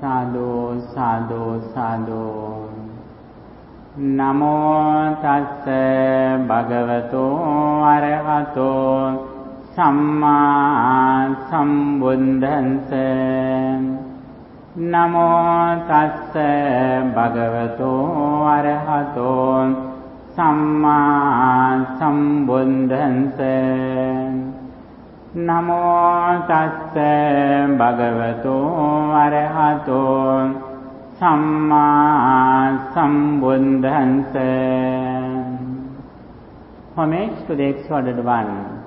साधु साधु साधु। नमो तस्से भगवतो अरहतो सम्मा सम्बुद्धंसे। नमो तस्से भगवतो अरहतो सम्मा सम्बुद्धंसे। नमो तस्से भगवतो अरहतो सम्मा सम्बुद्धंसे। Homage to the exalted one,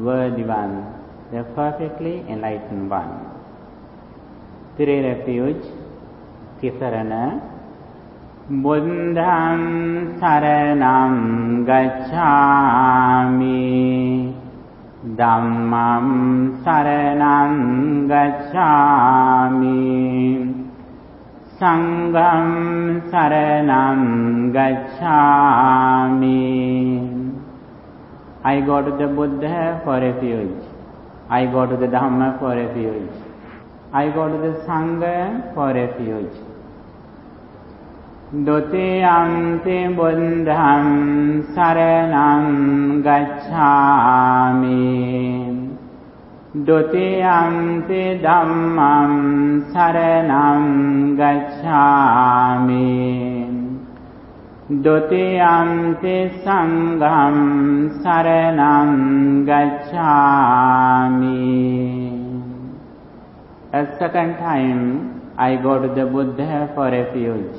worthy one, the perfectly enlightened one. Three refuge, Tisarana. Buddham saranam gacchami, Dhammam saranam gacchami, Sangham saranam gacchami. I go to the Buddha for refuge. I go to the Dhamma for refuge. I go to the Sangha for refuge. Dutiyampi buddham saranam gacchami, Dutiyampi dhammam saranam gacchami, Dutiyampi sangham saranam gacchami. A second time I go to the Buddha for refuge.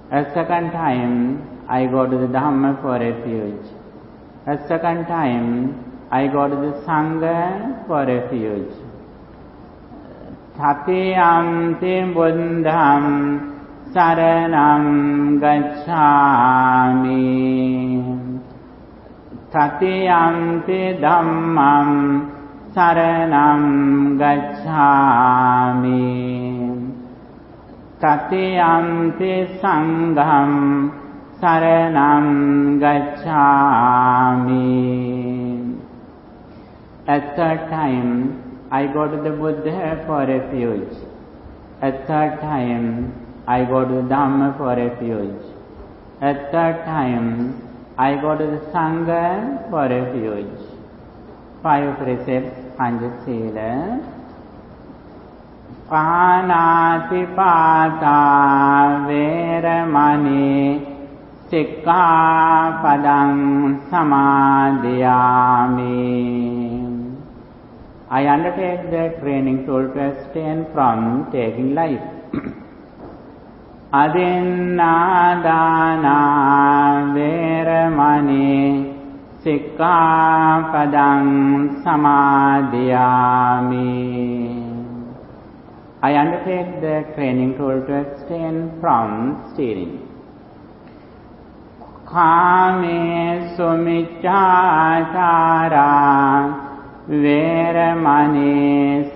A second time I go to the Dhamma for refuge. A second time I go to the Sangha for refuge. Tatiyampi buddham saranam gacchami, Tatiyampi dhammam saranam gacchami, Tatiyampi sangham saranam gacchami. A third time I go to the Buddha for refuge. A third time I go to the Dhamma for refuge. A third time I go to the Sangha for refuge. 5 precepts, Panchasila. Panatipata veramani sikkhapadam samadhiyami. I undertake the training to abstain from taking life. Adinādāna veramani sikkhapadam samadhiyami. I undertake the training to abstain from stealing. Kāmesu micchāchārā veramani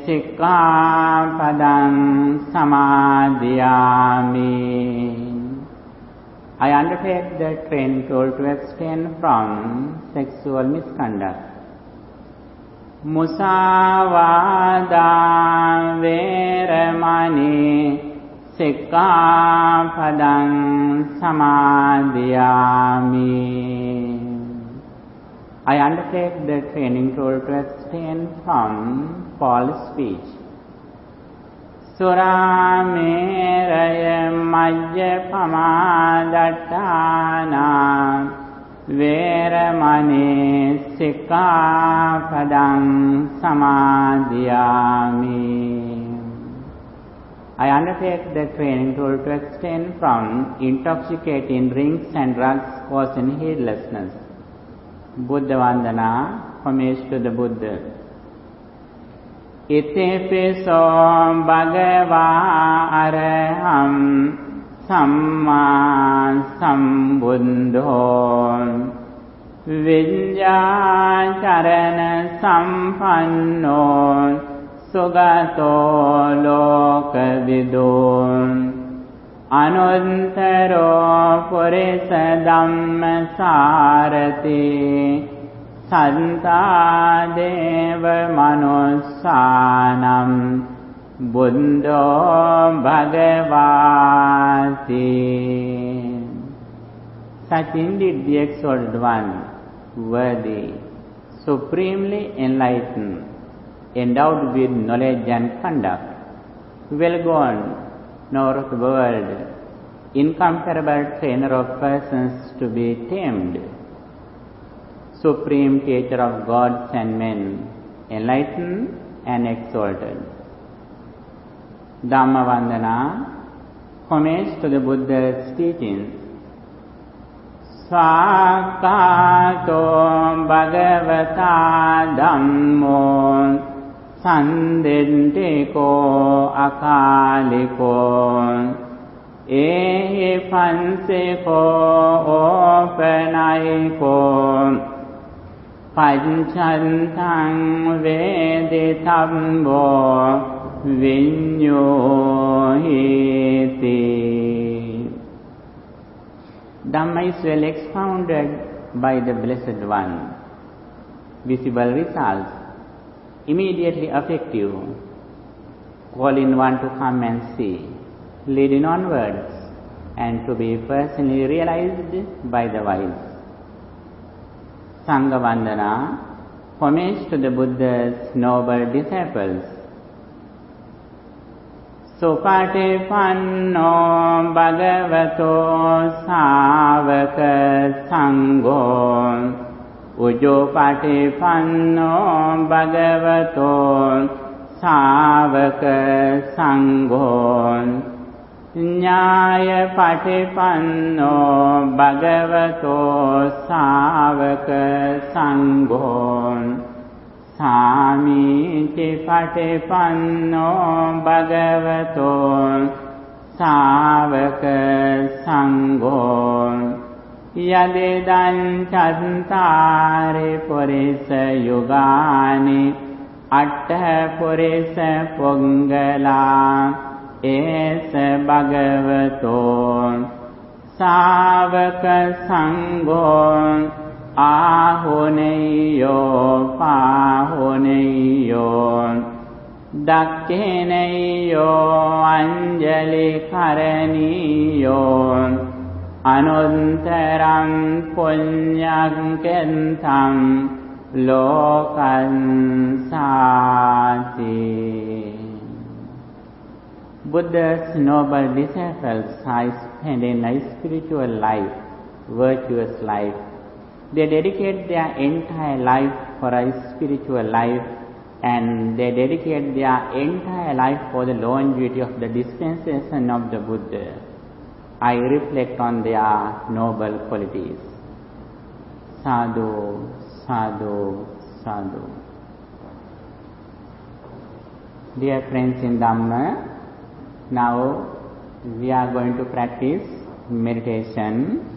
sikkhapadam samadhiyami. I undertake the training to abstain from sexual misconduct. Musāvādā veramani sikkhapadam samadhiyami. I undertake the training to abstain from false speech. Surameraya majjapamadaṭṭhāna veramani sikkhapadam samadhiyami. I undertake the training to abstain from intoxicating drinks and drugs causing heedlessness. Buddha Vandana, homage to the Buddha. Itipiso bhagavā araham samma sambuddho viññācarana sampanno sugato lokavido anuttaro purisa dhamma sārati santā deva manussānam Buddho Bhagavati. Such indeed the exalted one, worthy, supremely enlightened, endowed with knowledge and conduct, well gone, knower of the world, incomparable trainer of persons to be tamed, supreme teacher of gods and men, enlightened and exalted. Dhammavandana, homage to the Buddha's teachings. Svakato Bhagavata Dhammo Sandintiko Akaliko Ehi Pansiko Opanaiko Panchantang Veditambo Vinyohiti. Dhamma is well expounded by the Blessed One. Visible results, immediately effective, calling one to come and see, leading onwards, and to be personally realized by the wise. Sangha Vandana, homage to the Buddha's noble disciples. Supatipanno Bhagavato Savaka Sangho Ujjopatipanno Bhagavato Savaka Sangho Nyaya Patipanno Bhagavato Savaka Sangho Samiti Patipanno Bhagavato Savaka Sangho Yadidan Chantari Purisa Yugani Atta Purisa Pungala Esa Bhagavato Savaka Sangho Ahuneyo Pahuneyo Dakhineyo Anjali Karaniyo Anuntaram Punyam Kentam Lokan Sati. Buddha's noble disciples are spending a spiritual life, virtuous life. They dedicate their entire life for a spiritual life, and they dedicate their entire life for the longevity of the dispensation of the Buddha. I reflect on their noble qualities. Sadhu, sadhu, sadhu. Dear friends in Dhamma, now we are going to practice meditation.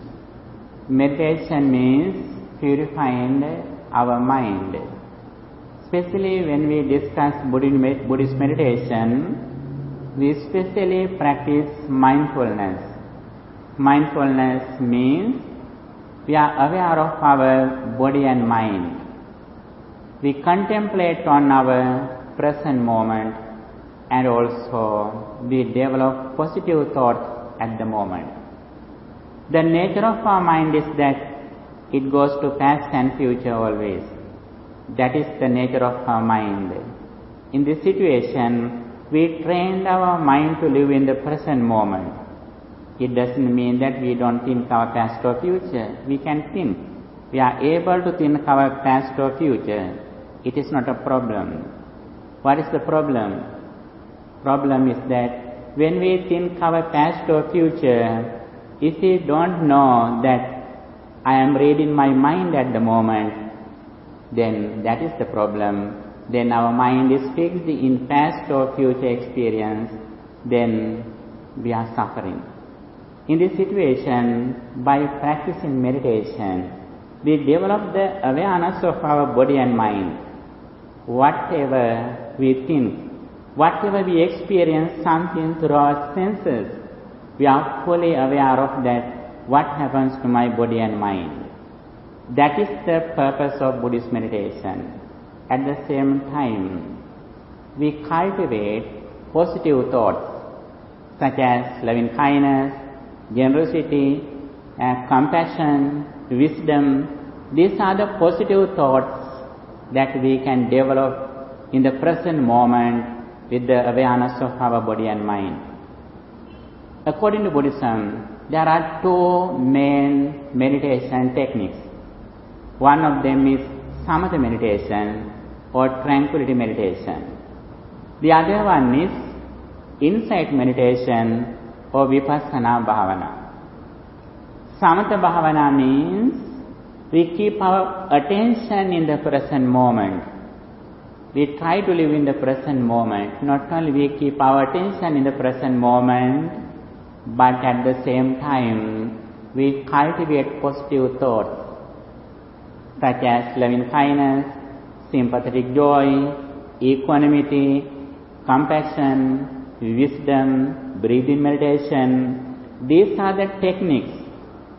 Meditation means purifying our mind. Especially when we discuss Buddhist meditation, we especially practice mindfulness. Mindfulness means we are aware of our body and mind. We contemplate on our present moment, and also we develop positive thoughts at the moment. The nature of our mind is that it goes to past and future always. That is the nature of our mind. In this situation, we trained our mind to live in the present moment. It doesn't mean that we don't think our past or future. We can think. We are able to think our past or future. It is not a problem. What is the problem? Problem is that when we think our past or future, if we don't know that I am reading my mind at the moment, then that is the problem. Then our mind is fixed in past or future experience, then we are suffering. In this situation, by practicing meditation, we develop the awareness of our body and mind. Whatever we think, whatever we experience something through our senses, we are fully aware of that, what happens to my body and mind. That is the purpose of Buddhist meditation. At the same time, we cultivate positive thoughts such as loving kindness, generosity, compassion, wisdom. These are the positive thoughts that we can develop in the present moment with the awareness of our body and mind. According to Buddhism, there are two main meditation techniques. One of them is samatha meditation or tranquility meditation. The other one is insight meditation or vipassana bhavana. Samatha bhavana means we keep our attention in the present moment. We try to live in the present moment. Not only we keep our attention in the present moment, but at the same time we cultivate positive thoughts such as loving kindness, sympathetic joy, equanimity, compassion, wisdom, breathing meditation. These are the techniques,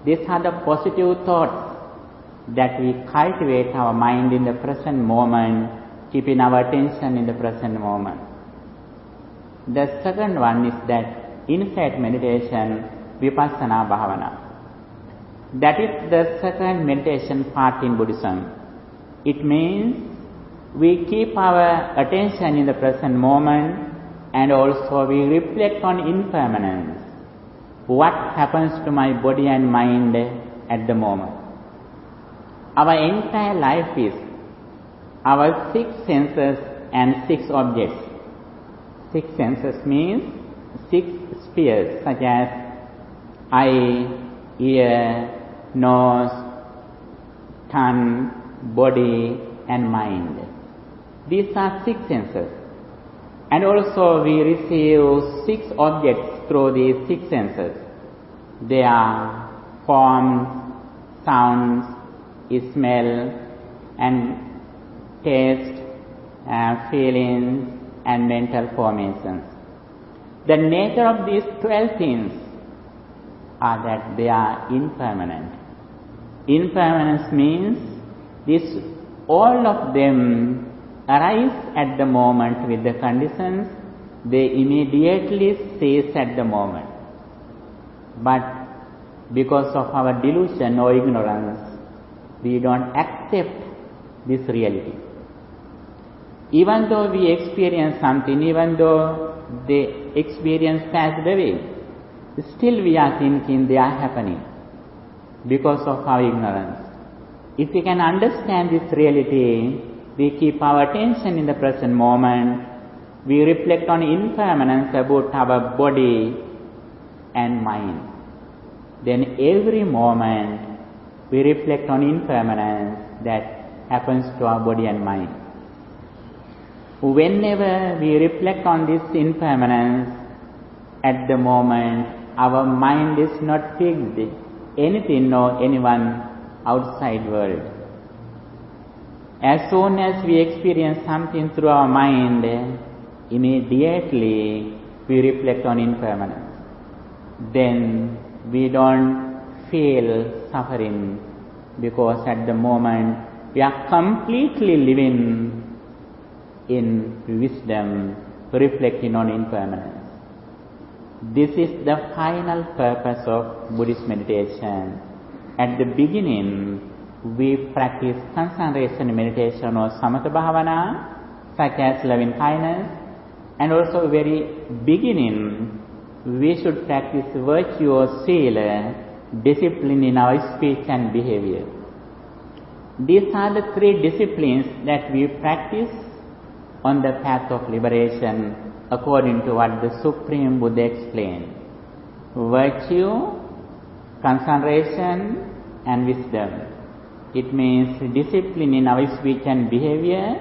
these are the positive thoughts that we cultivate our mind in the present moment, keeping our attention in the present moment. The second one is that insight meditation, vipassana bhavana. That is the second meditation part in Buddhism. It means we keep our attention in the present moment and also we reflect on impermanence. What happens to my body and mind at the moment? Our entire life is our six senses and six objects. Six senses means six spheres such as eye, ear, nose, tongue, body and mind. These are six senses. And also we receive six objects through these six senses. They are forms, sounds, smell and taste, feelings and mental formations. The nature of these 12 things are that they are impermanent. Impermanence means all of them arise at the moment with the conditions, they immediately cease at the moment. But because of our delusion or ignorance, we don't accept this reality. Even though we experience something, even though the experience passed away, still we are thinking they are happening because of our ignorance. If we can understand this reality, we keep our attention in the present moment, we reflect on impermanence about our body and mind. Then every moment we reflect on impermanence that happens to our body and mind. Whenever we reflect on this impermanence, at the moment our mind is not fixed anything or anyone outside world. As soon as we experience something through our mind, immediately we reflect on impermanence. Then we don't feel suffering because at the moment we are completely living in wisdom, reflecting on impermanence. This is the final purpose of Buddhist meditation. At the beginning, we practice concentration meditation or samatha bhavana, such as loving kindness, and also very beginning, we should practice virtue or sila, discipline in our speech and behavior. These are the three disciplines that we practice on the path of liberation according to what the Supreme Buddha explained. Virtue, concentration and wisdom. It means discipline in our speech and behavior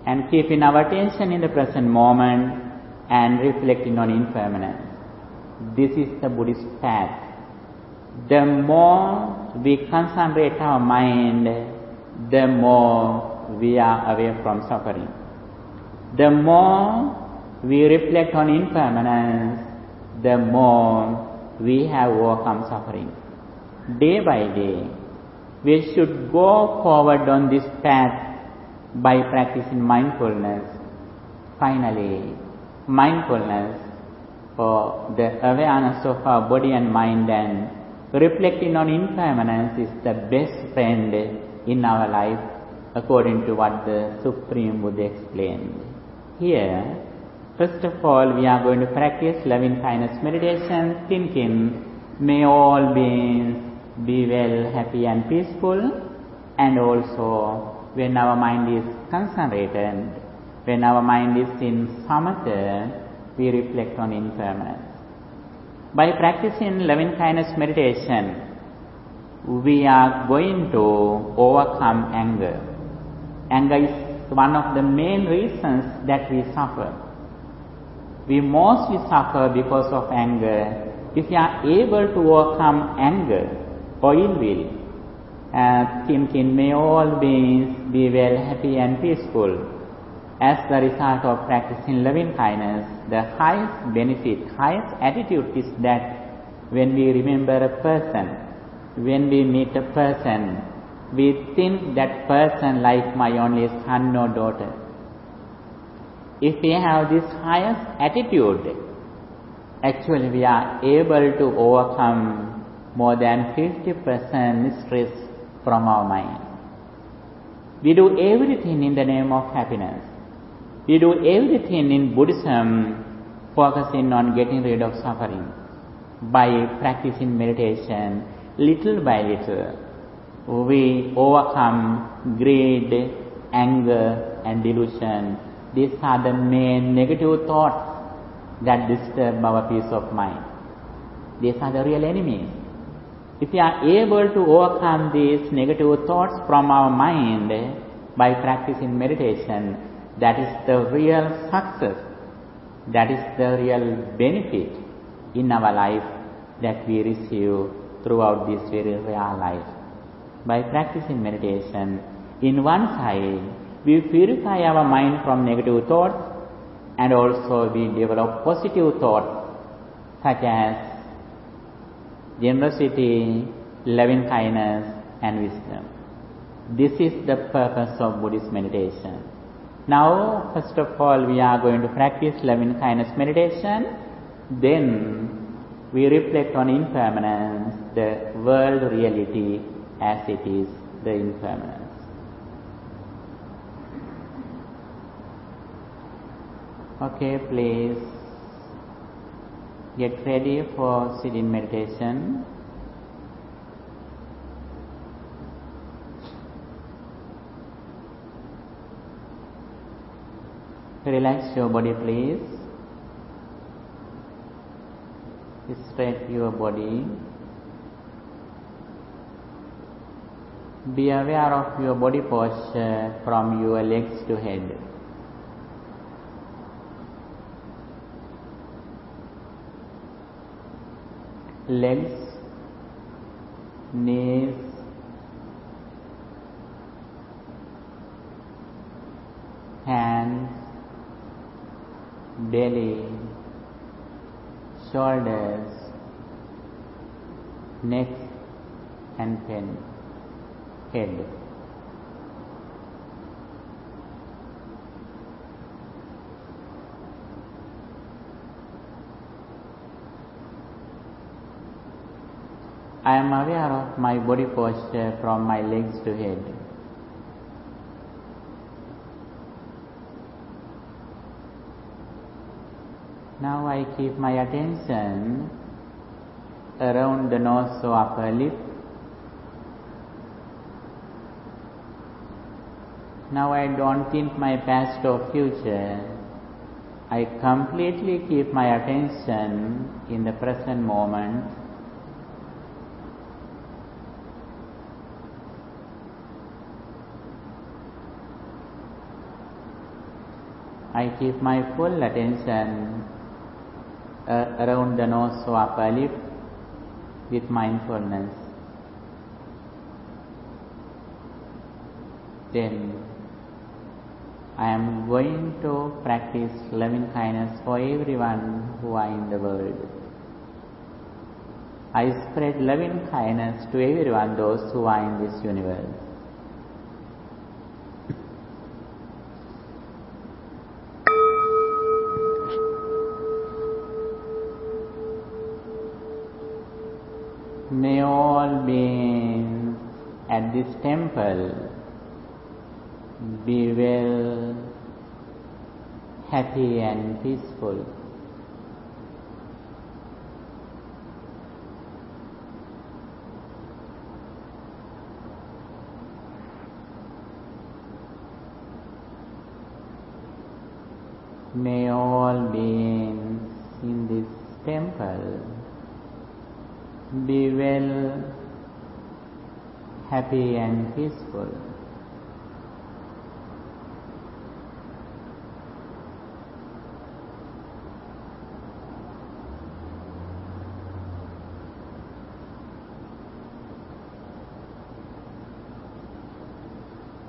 and keeping our attention in the present moment and reflecting on impermanence. This is the Buddhist path. The more we concentrate our mind, the more we are away from suffering. The more we reflect on impermanence, the more we have overcome suffering. Day by day, we should go forward on this path by practicing mindfulness. Finally, mindfulness or the awareness of our body and mind and reflecting on impermanence is the best friend in our life according to what the Supreme Buddha explained. Here, first of all, we are going to practice loving kindness meditation, thinking, may all beings be well, happy and peaceful, and also when our mind is concentrated, when our mind is in samatha, we reflect on impermanence. By practicing loving kindness meditation, we are going to overcome anger. Anger is one of the main reasons that we suffer. We mostly suffer because of anger. If we are able to overcome anger or ill will, thinking may all beings be well, happy and peaceful, as the result of practicing loving kindness, the highest benefit, highest attitude is that when we remember a person, when we meet a person, we think that person like my only son or daughter. If we have this highest attitude, actually we are able to overcome more than 50% stress from our mind. We do everything in the name of happiness. We do everything in Buddhism focusing on getting rid of suffering. By practicing meditation, little by little, we overcome greed, anger and delusion. These are the main negative thoughts that disturb our peace of mind. These are the real enemies. If we are able to overcome these negative thoughts from our mind by practicing meditation, that is the real success, that is the real benefit in our life that we receive throughout this very real life. By practicing meditation, in one side, we purify our mind from negative thoughts and also we develop positive thoughts such as generosity, loving kindness and wisdom. This is the purpose of Buddhist meditation. Now, first of all, we are going to practice loving kindness meditation. Then, we reflect on impermanence, the world reality as it is, the impermanence. Okay, please get ready for sitting meditation. Relax your body, please. Straight your body. Be aware of your body posture from your legs to head. Legs, knees, hands, belly, shoulders, neck and head. I am aware of my body posture from my legs to head. Now I keep my attention around the nose or upper lip. Now I don't think my past or future. I completely keep my attention in the present moment. I keep my full attention around the nose or upper lip with mindfulness. Then I am going to practice loving kindness for everyone who are in the world. I spread loving kindness to everyone, those who are in this universe. May all beings at this temple be well, happy and peaceful. May all beings in this temple be well, happy and peaceful.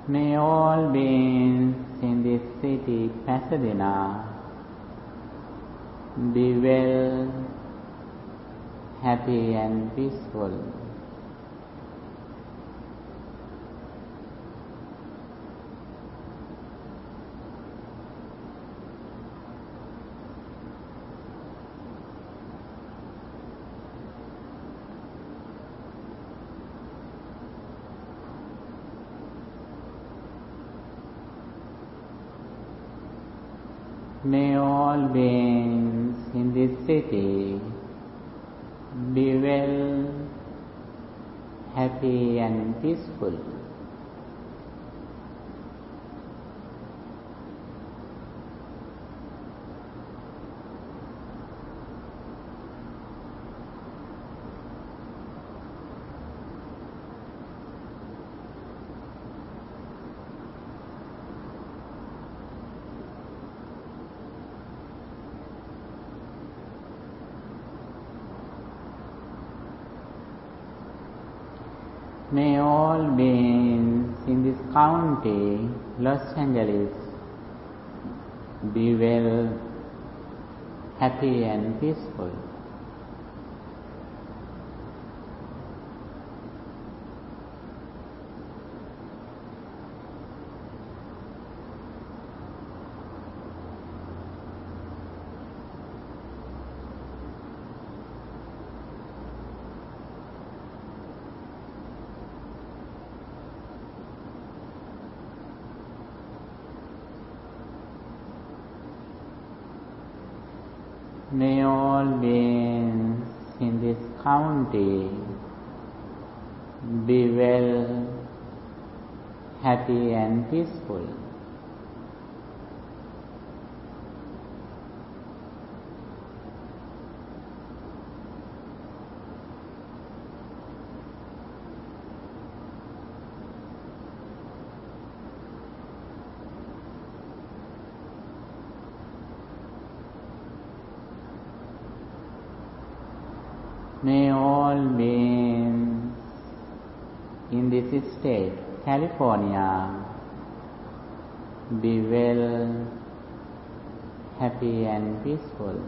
May all beings in this city, Pasadena, be well, happy and peaceful. May all beings in this city be well, happy and peaceful. May all beings in this county, Los Angeles, be well, happy and peaceful. May all beings in this county be well, happy and peaceful. May all beings in this state, California, be well, happy and peaceful.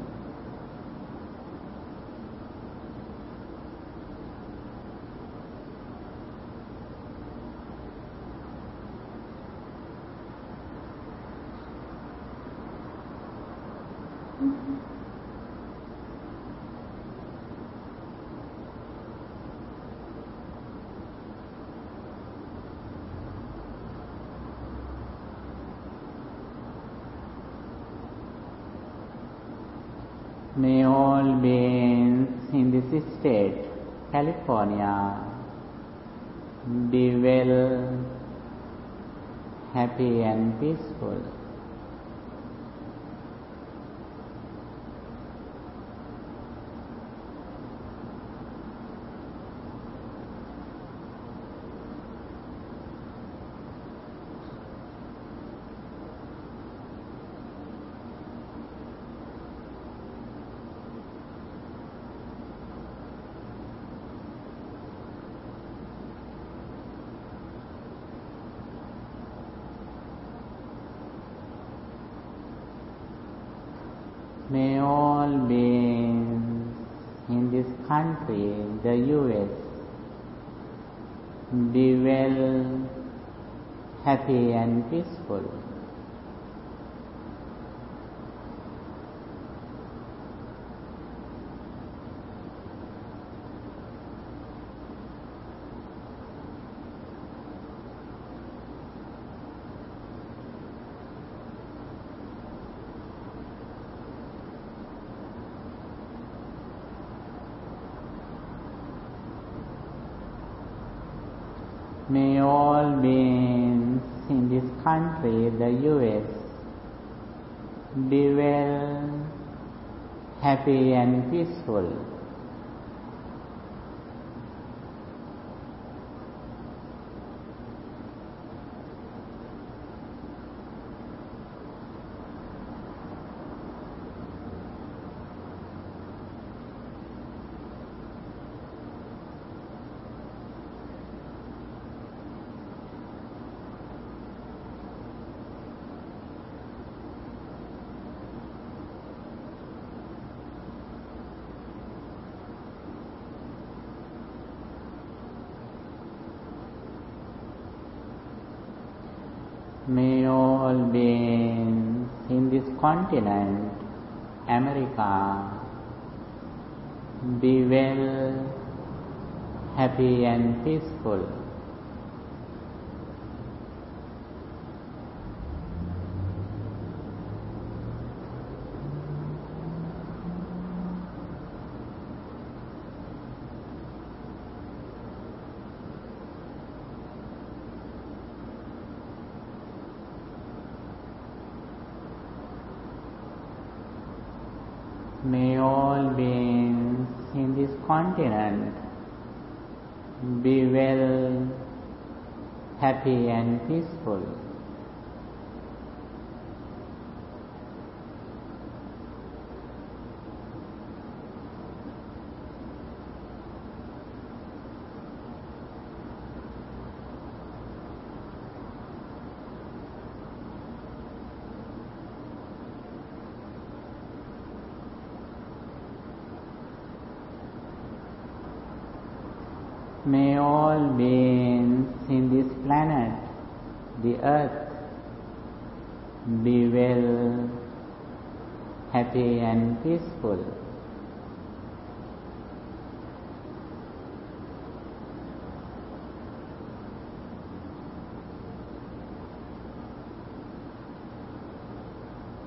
May all beings in this state, California, be well, happy and peaceful. May all beings in this country, the US, be well, happy and peaceful. May all beings in this country, the US, be well, happy and peaceful. May all beings in this continent, America, be well, happy and peaceful. May all beings in this continent be well, happy and peaceful. May all beings in this planet, the earth, be well, happy and peaceful.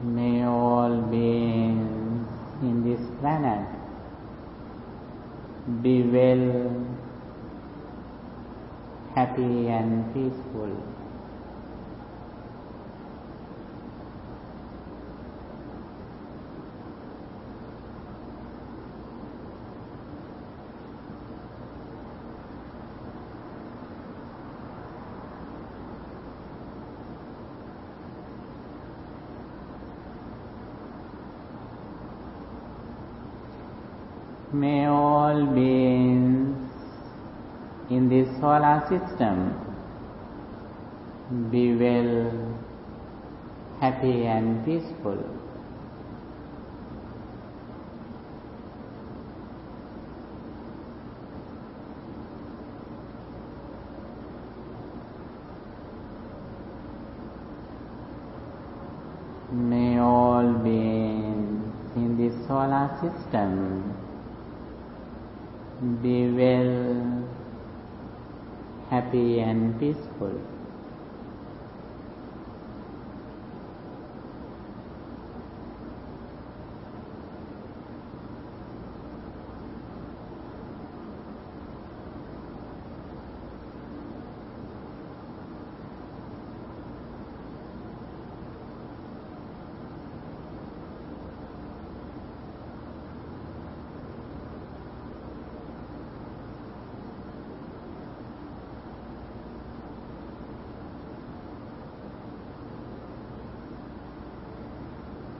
May all beings in this planet be well, happy and peaceful. May all beings in this solar system be well, happy and peaceful. May all beings in this solar system be well, happy and peaceful.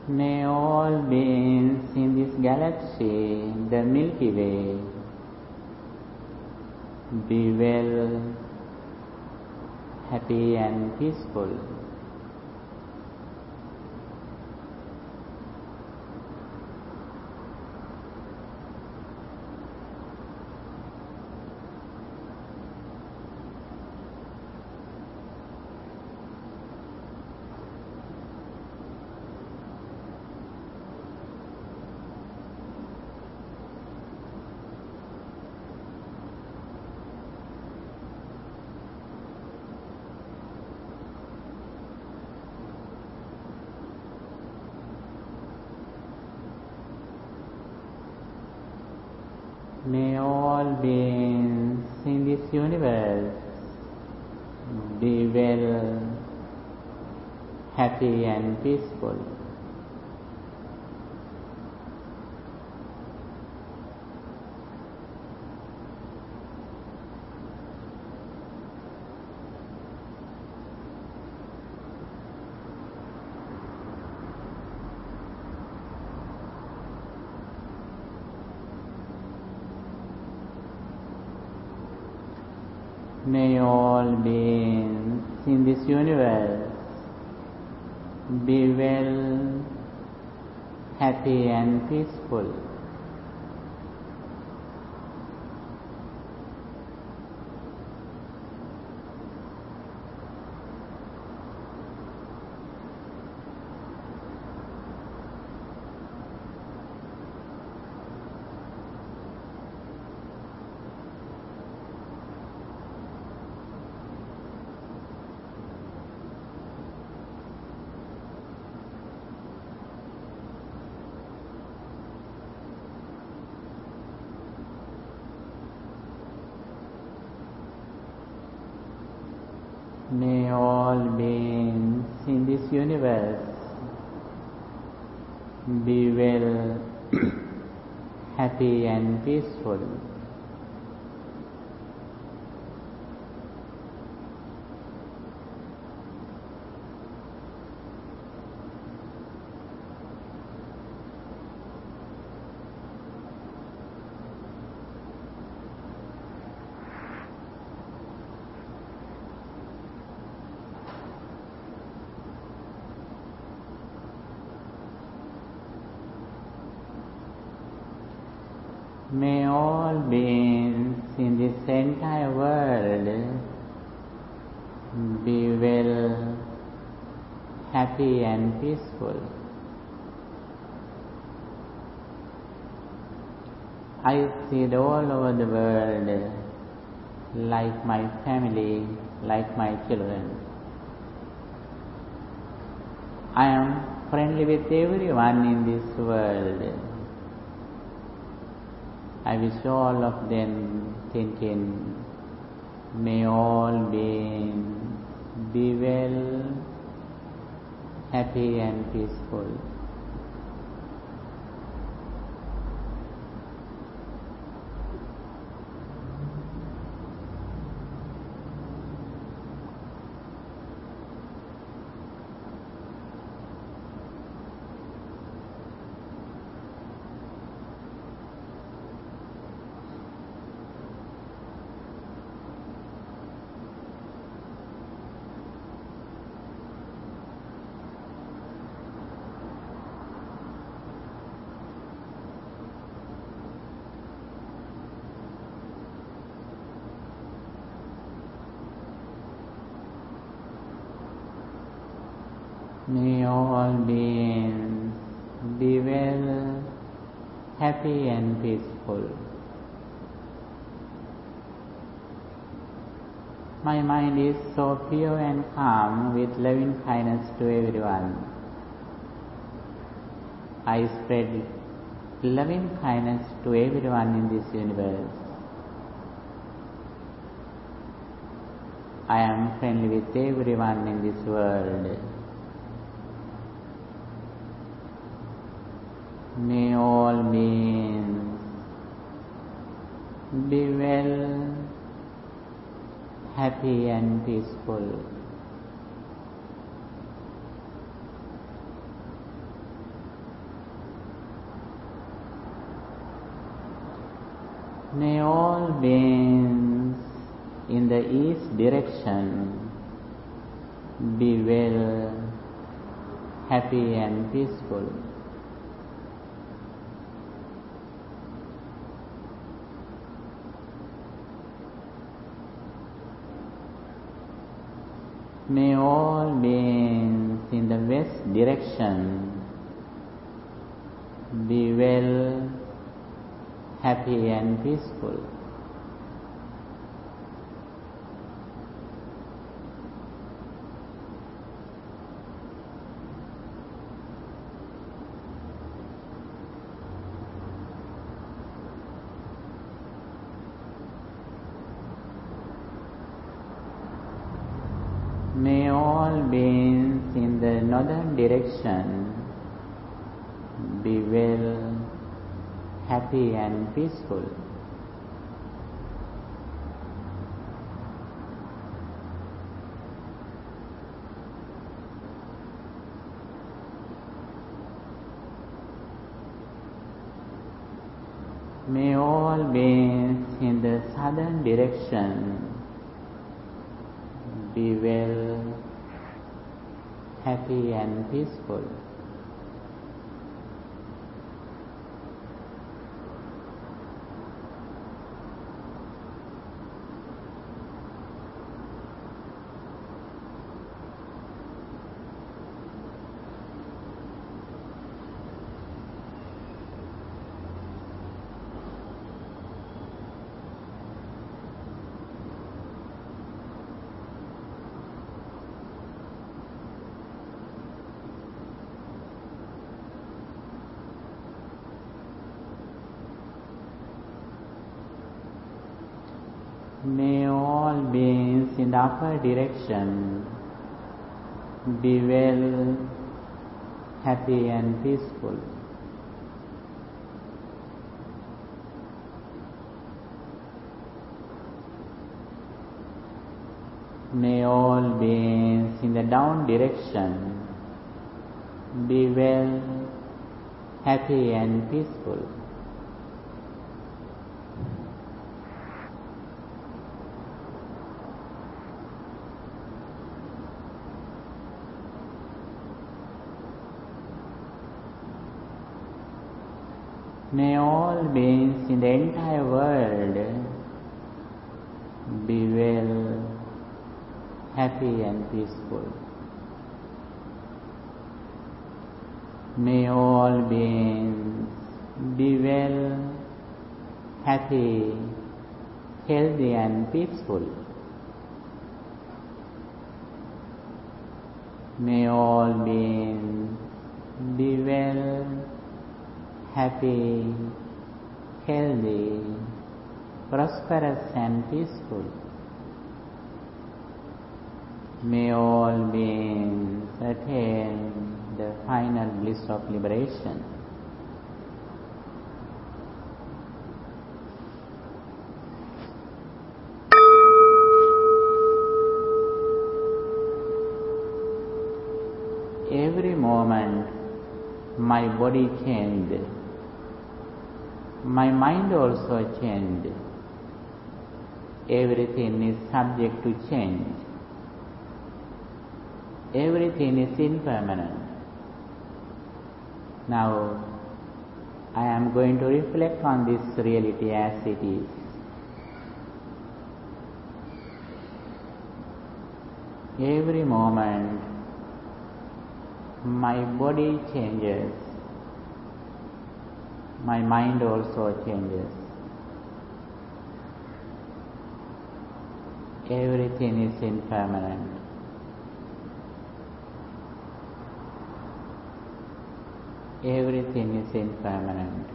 May all beings in this galaxy, the Milky Way, be well, happy and peaceful. May all beings in this universe be well, happy and peaceful. May all beings in this universe be well, happy and peaceful. May all beings in this universe be well, happy and peaceful. May all beings in this entire world be well, happy and peaceful. I see it all over the world like my family, like my children. I am friendly with everyone in this world. I wish all of them thinking, may all beings be well, happy and peaceful. May all beings be well, happy and peaceful. My mind is so pure and calm with loving kindness to everyone. I spread loving kindness to everyone in this universe. I am friendly with everyone in this world. May all beings be well, happy and peaceful. May all beings in the east direction be well, happy and peaceful. May all beings in the west direction be well, happy and peaceful. beings in the northern direction be well, happy and peaceful. May all beings in the southern direction be well, happy and peaceful. May all beings in the upper direction be well, happy and peaceful. May all beings in the down direction be well, happy and peaceful. May all beings in the entire world be well, happy and peaceful. May all beings be well, happy, healthy and peaceful. May all beings be well, happy, healthy, prosperous and peaceful. May all beings attain the final bliss of liberation. Every moment my body changed. My mind also changed. Everything is subject to change. Everything is impermanent. Now, I am going to reflect on this reality as it is. Every moment, my body changes. My mind also changes. Everything is impermanent. Everything is impermanent.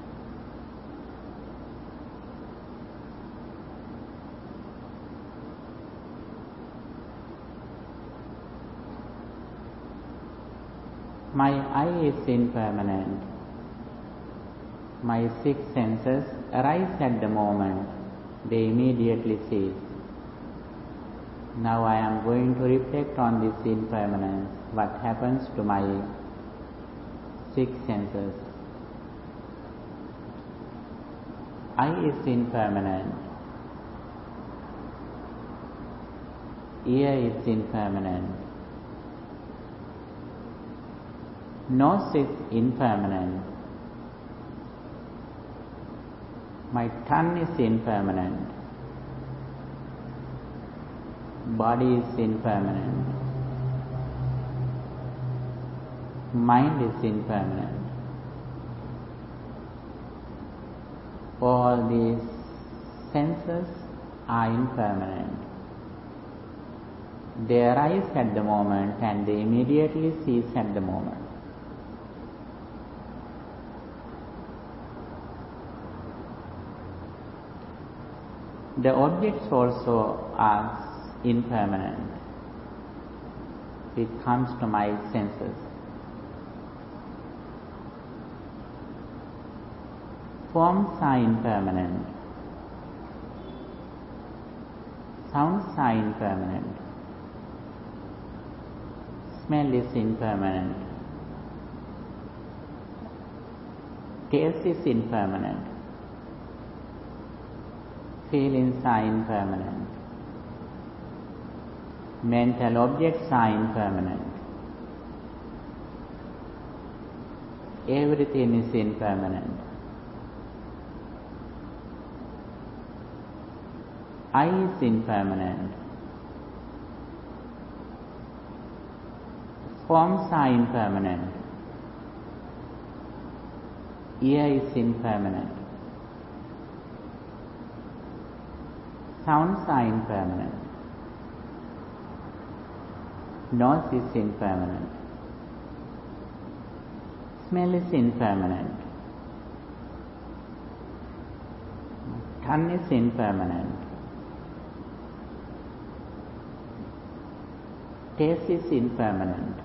My eye is impermanent. My six senses arise at the moment, they immediately cease. Now I am going to reflect on this impermanence, what happens to my six senses. Eye is impermanent. Ear is impermanent. Nose is impermanent. My tongue is impermanent. Body is impermanent. Mind is impermanent. All these senses are impermanent. They arise at the moment and they immediately cease at the moment. The objects also are impermanent. it comes to my senses. Forms are impermanent. Sounds are impermanent. Smell is impermanent. Taste is impermanent. Feelings are impermanent. Mental objects are impermanent. Everything is impermanent. I is impermanent. Forms are impermanent. Ear is impermanent. Sounds are impermanent. Nose is impermanent. Smell is impermanent. Tongue is impermanent. Taste is impermanent.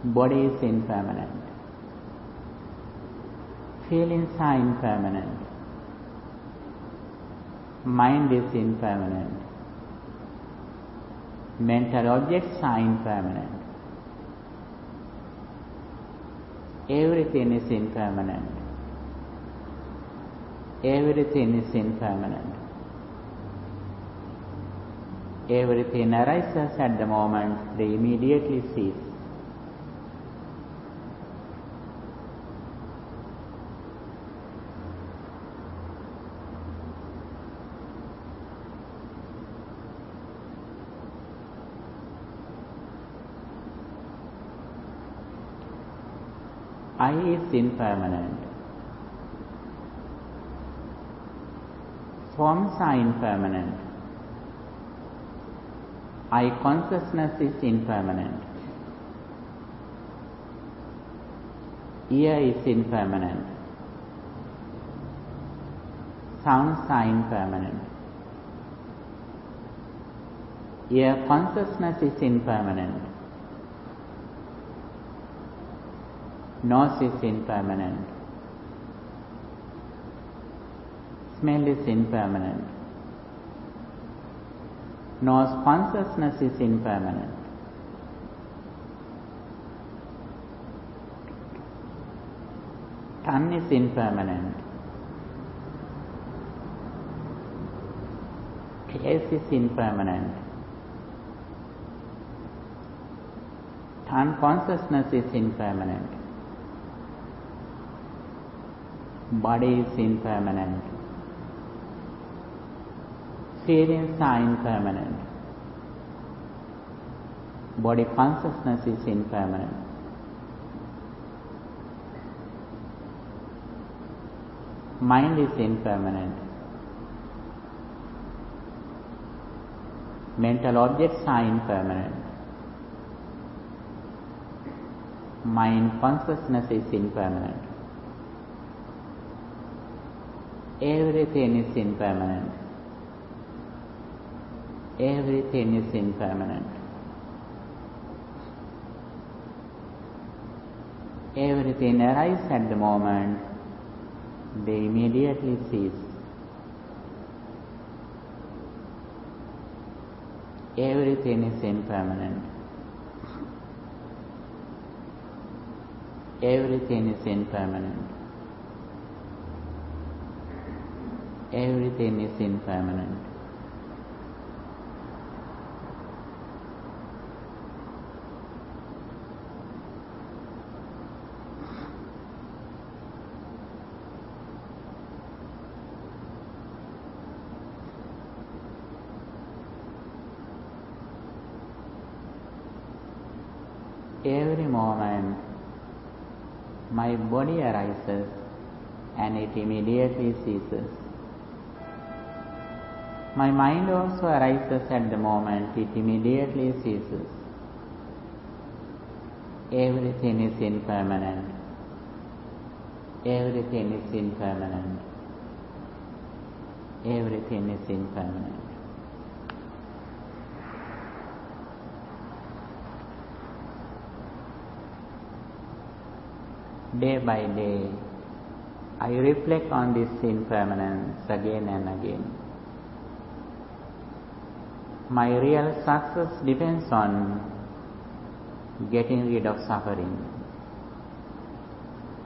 Body is impermanent. Feelings are impermanent. Mind is impermanent. Mental objects are impermanent. Everything is impermanent. Everything is impermanent. Everything arises at the moment they immediately cease. I is impermanent. Forms are impermanent. I consciousness is impermanent. Ear is impermanent. Sounds are impermanent. Ear consciousness is impermanent. Nose is impermanent. Smell is impermanent. Nose consciousness is impermanent. Tongue is impermanent. Taste is impermanent. Tongue consciousness is impermanent. Body is impermanent. Feelings are impermanent. Body consciousness is impermanent. Mind is impermanent. Mental objects are impermanent. Mind consciousness is impermanent. Everything is impermanent. Everything is impermanent. Everything arises at the moment they immediately cease. Everything is impermanent. Everything is impermanent. Everything is impermanent. Every moment my body arises and it immediately ceases. My mind also arises at the moment it immediately ceases. Everything is impermanent. Everything is impermanent. Everything is impermanent. day by day, I reflect on this impermanence again and again. My real success depends on getting rid of suffering.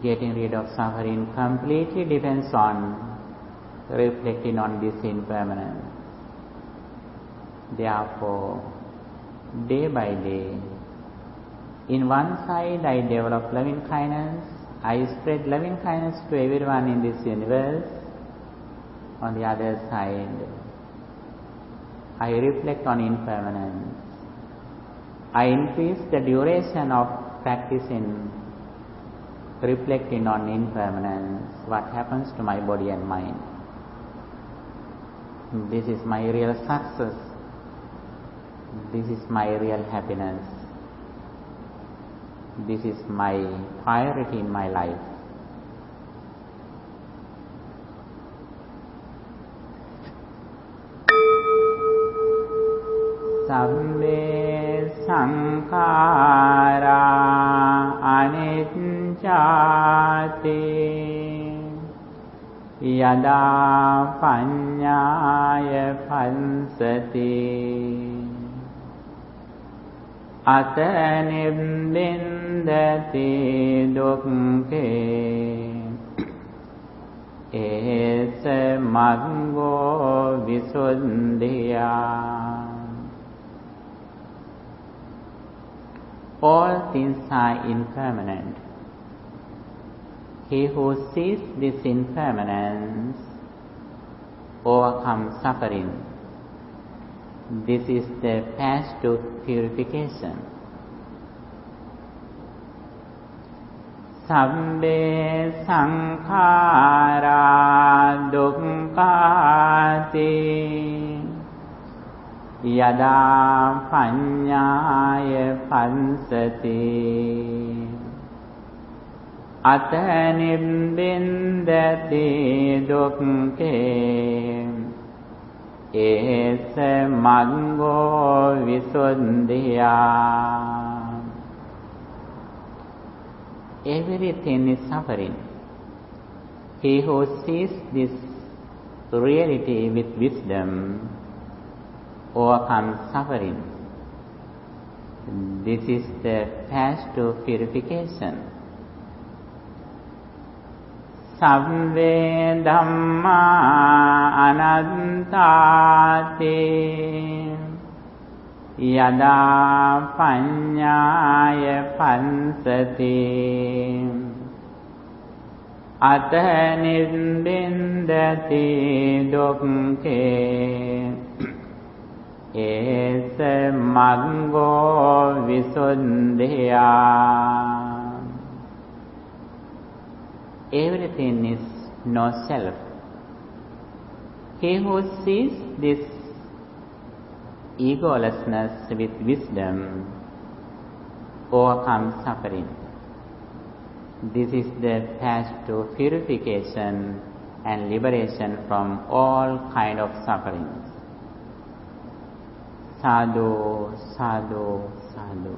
Getting rid of suffering completely depends on reflecting on this impermanence. Therefore, day by day, in one side I develop loving kindness, I spread loving kindness to everyone in this universe. On the other side, I reflect on impermanence. I increase the duration of practicing reflecting on impermanence, what happens to my body and mind. This is my real success. This is my real happiness. This is my priority in my life. Sabbe sankhara anicchati yada paññāya pansati ata nibbindati dukkhe esa maggo visuddhiya. All things are impermanent. He who sees this impermanence overcomes suffering. This is the path to purification. Sabbe sankhara dukkhati yada paññāya pansati ata nibbindati dukkhe esa maggo visuddhiya. Everything is suffering. He who sees this reality with wisdom overcomes suffering. This is the path to purification. Sabbe dhamma anantati yada paññāya pansati ata nibbindati dukkhe esa maggo visuddhiya. Everything is no self. He who sees this egolessness with wisdom overcomes suffering. This is the path to purification and liberation from all kind of sufferings. Sadhu, sadhu, sadhu.